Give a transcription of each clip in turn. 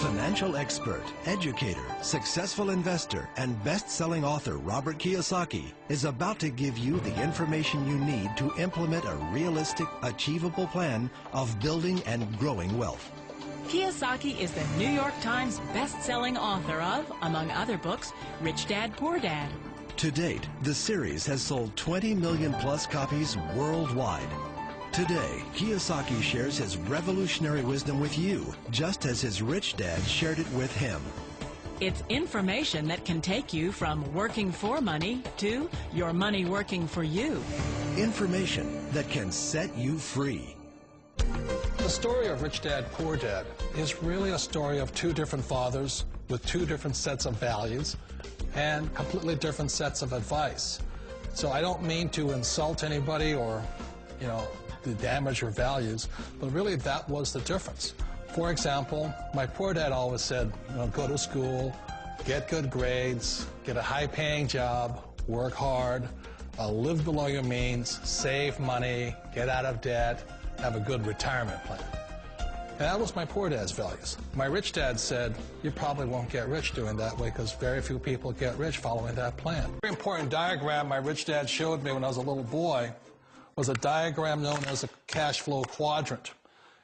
Financial expert, educator, successful investor, and best-selling author Robert Kiyosaki is about to give you the information you need to implement a realistic, achievable plan of building and growing wealth. Kiyosaki is the New York Times best-selling author of, among other books, Rich Dad, Poor Dad. To date, the series has sold 20 million plus copies worldwide. Today, Kiyosaki shares his revolutionary wisdom with you, just as his rich dad shared it with him. It's information that can take you from working for money to your money working for you. Information that can set you free. The story of Rich Dad, Poor Dad is really a story of two different fathers with two different sets of values and completely different sets of advice. So I don't mean to insult anybody or, to damage your values, but really that was the difference. For example, my poor dad always said, go to school, get good grades, get a high-paying job, work hard, live below your means, save money, get out of debt, have a good retirement plan. And that was my poor dad's values. My rich dad said, you probably won't get rich doing that way because very few people get rich following that plan. A very important diagram my rich dad showed me when I was a little boy was a diagram known as a cash flow quadrant.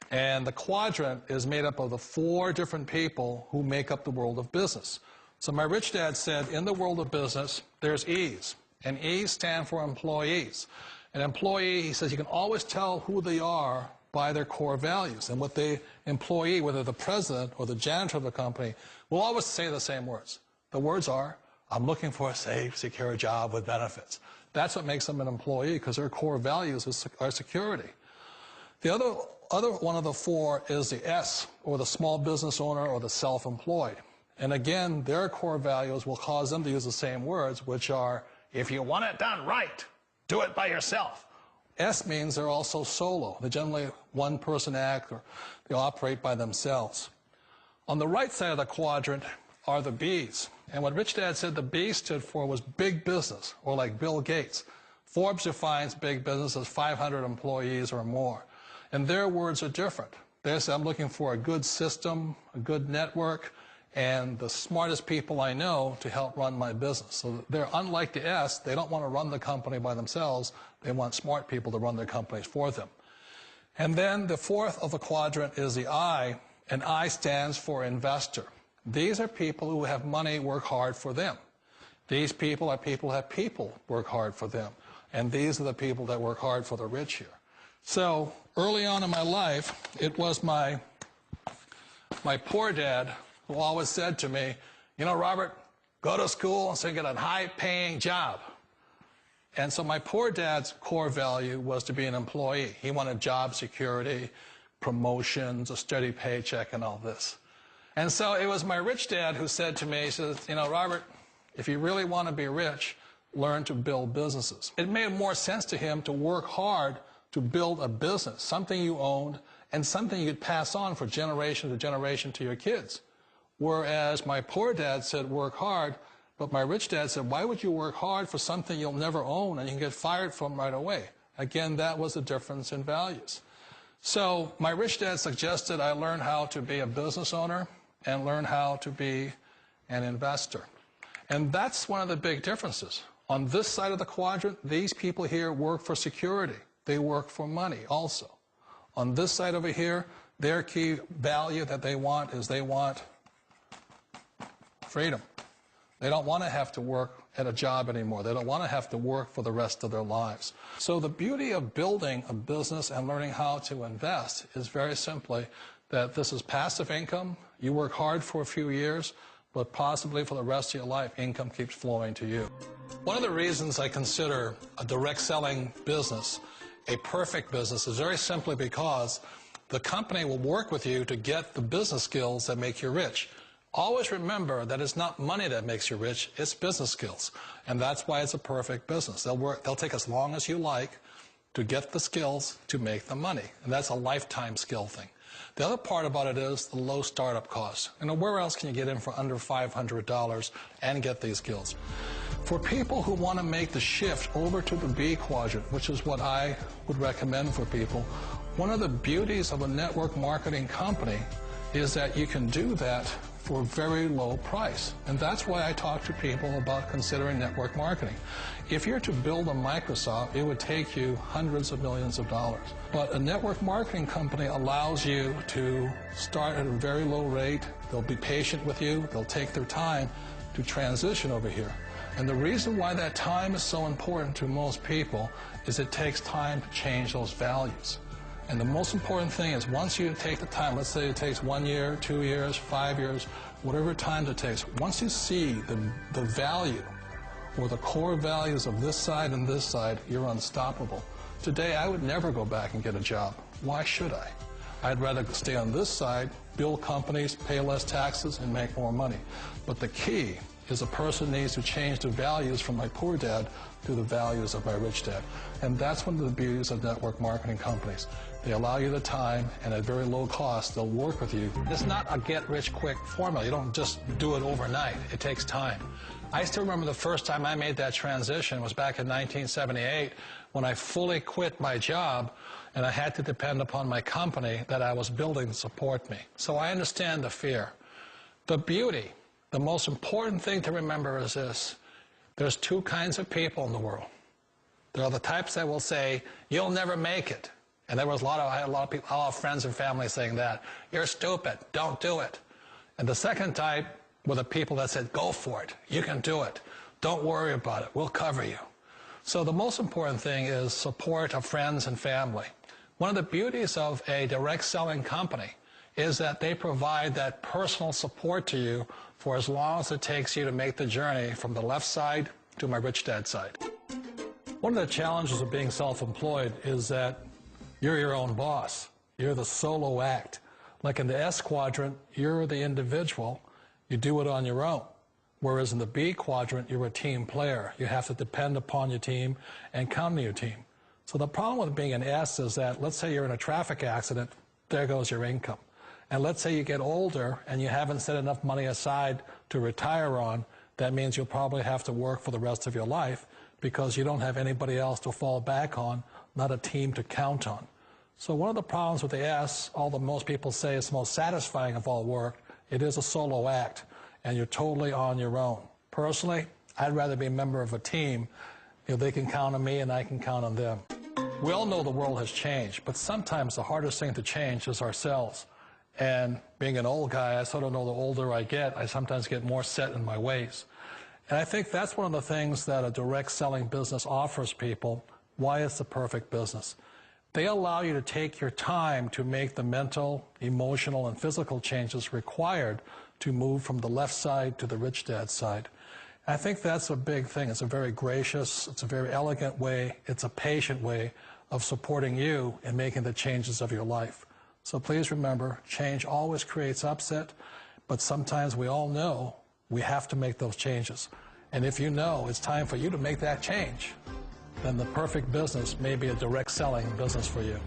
And the quadrant is made up of the four different people who make up the world of business. So my rich dad said, in the world of business, there's E's. And E's stand for employees. An employee, he says, you can always tell who they are by their core values. And what the employee, whether the president or the janitor of the company, will always say the same words. The words are, I'm looking for a safe, secure job with benefits. That's what makes them an employee, because their core values are security. The other one of the four is the S, or the small business owner or the self-employed. And again, their core values will cause them to use the same words, which are, if you want it done right, do it by yourself. S means they're also solo. They're generally one-person act, or they operate by themselves. On the right side of the quadrant are the B's. And what Rich Dad said the B stood for was big business, or like Bill Gates. Forbes defines big business as 500 employees or more. And their words are different. They say, I'm looking for a good system, a good network, and the smartest people I know to help run my business. So they're unlike the S. They don't want to run the company by themselves. They want smart people to run their companies for them. And then the fourth of the quadrant is the I, and I stands for investor. These are people who have money work hard for them. These people are people who have people work hard for them. And these are the people that work hard for the rich here. So early on in my life, it was my poor dad who always said to me, Robert, go to school so you get a high-paying job. And so my poor dad's core value was to be an employee. He wanted job security, promotions, a steady paycheck, and all this. And so it was my rich dad who said to me, he says, Robert, if you really want to be rich, learn to build businesses. It made more sense to him to work hard to build a business, something you owned, and something you could pass on for generation to generation to your kids. Whereas my poor dad said, work hard, but my rich dad said, why would you work hard for something you'll never own and you can get fired from right away? Again, that was the difference in values. So my rich dad suggested I learn how to be a business owner and learn how to be an investor. And that's one of the big differences. On this side of the quadrant, these people here work for security. They work for money also. On this side over here, their key value that they want is they want freedom. They don't want to have to work at a job anymore. They don't want to have to work for the rest of their lives. So the beauty of building a business and learning how to invest is very simply that this is passive income. You work hard for a few years, but possibly for the rest of your life, income keeps flowing to you. One of the reasons I consider a direct selling business a perfect business is very simply because the company will work with you to get the business skills that make you rich. Always remember that it's not money that makes you rich, it's business skills. And that's why it's a perfect business. They'll take as long as you like to get the skills to make the money. And that's a lifetime skill thing. The other part about it is the low startup cost. Where else can you get in for under $500 and get these skills? For people who want to make the shift over to the B quadrant, which is what I would recommend for people, one of the beauties of a network marketing company is that you can do that for a very low price. And that's why I talk to people about considering network marketing. If you're to build a Microsoft, it would take you hundreds of millions of dollars. But a network marketing company allows you to start at a very low rate. They'll be patient with you. They'll take their time to transition over here. And the reason why that time is so important to most people is it takes time to change those values. And the most important thing is once you take the time, let's say it takes 1 year, 2 years, 5 years, whatever time it takes, once you see the value or the core values of this side and this side, you're unstoppable. Today, I would never go back and get a job. Why should I? I'd rather stay on this side, build companies, pay less taxes, and make more money. But the key is a person needs to change the values from my poor dad to the values of my rich dad. And that's one of the beauties of network marketing companies. They allow you the time, and at very low cost, they'll work with you. It's not a get-rich-quick formula. You don't just do it overnight. It takes time. I still remember the first time I made that transition was back in 1978 when I fully quit my job and I had to depend upon my company that I was building to support me. So I understand the fear. The beauty, the most important thing to remember is this. There's two kinds of people in the world. There are the types that will say, you'll never make it. And there was I had a lot of people, a lot of friends and family saying that. You're stupid. Don't do it. And the second type were the people that said, go for it. You can do it. Don't worry about it. We'll cover you. So the most important thing is support of friends and family. One of the beauties of a direct selling company is that they provide that personal support to you for as long as it takes you to make the journey from the left side to my rich dad side. One of the challenges of being self-employed is that you're your own boss. You're the solo act. Like in the S quadrant, you're the individual. You do it on your own. Whereas in the B quadrant, you're a team player. You have to depend upon your team and count on your team. So the problem with being an S is that, let's say you're in a traffic accident, there goes your income. And let's say you get older and you haven't set enough money aside to retire on, that means you'll probably have to work for the rest of your life because you don't have anybody else to fall back on, not a team to count on. So one of the problems with the S, although most people say it's the most satisfying of all work, it is a solo act, and you're totally on your own. Personally, I'd rather be a member of a team. You know, they can count on me and I can count on them. We all know the world has changed, but sometimes the hardest thing to change is ourselves. And being an old guy, I sort of know the older I get, I sometimes get more set in my ways. And I think that's one of the things that a direct selling business offers people, why it's the perfect business. They allow you to take your time to make the mental, emotional, and physical changes required to move from the left side to the rich dad side. I think that's a big thing. It's a very gracious, it's a very elegant way, it's a patient way of supporting you in making the changes of your life. So please remember, change always creates upset, but sometimes we all know we have to make those changes. And if you know it's time for you to make that change, then the perfect business may be a direct selling business for you.